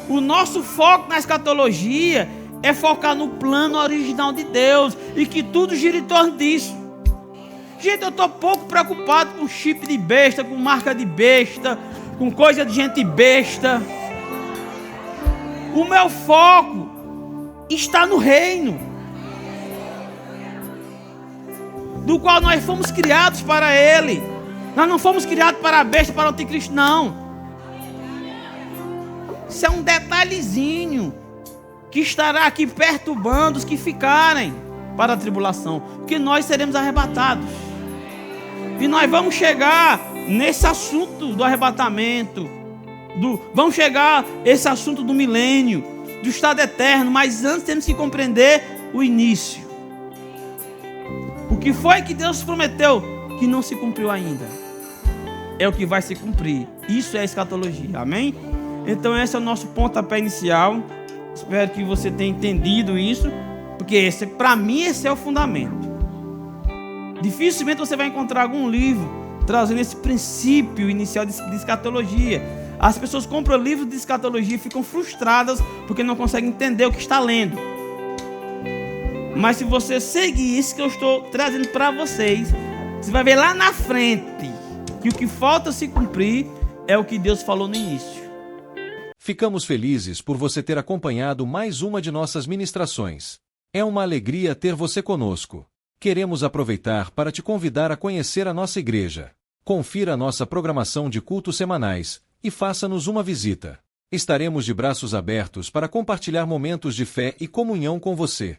O nosso foco na escatologia é focar no plano original de Deus e que tudo gira em torno disso. Gente, eu estou pouco preocupado com chip de besta, com marca de besta, com coisa de gente besta. O meu foco está no reino, do qual nós fomos criados para ele. Nós não fomos criados para a besta, para o anticristo, não. Isso é um detalhezinho que estará aqui perturbando os que ficarem para a tribulação, porque nós seremos arrebatados. E nós vamos chegar nesse assunto do arrebatamento, vamos chegar esse assunto do milênio, do estado eterno, mas antes temos que compreender o início. O que foi que Deus prometeu que não se cumpriu ainda, é o que vai se cumprir. Isso é escatologia, amém? Então esse é o nosso pontapé inicial. Espero que você tenha entendido isso, porque para mim esse é o fundamento. Dificilmente você vai encontrar algum livro trazendo esse princípio inicial de escatologia. As pessoas compram livros de escatologia e ficam frustradas porque não conseguem entender o que está lendo. Mas se você seguir isso que eu estou trazendo para vocês, você vai ver lá na frente que o que falta se cumprir é o que Deus falou no início. Ficamos felizes por você ter acompanhado mais uma de nossas ministrações. É uma alegria ter você conosco. Queremos aproveitar para te convidar a conhecer a nossa igreja. Confira nossa programação de cultos semanais e faça-nos uma visita. Estaremos de braços abertos para compartilhar momentos de fé e comunhão com você.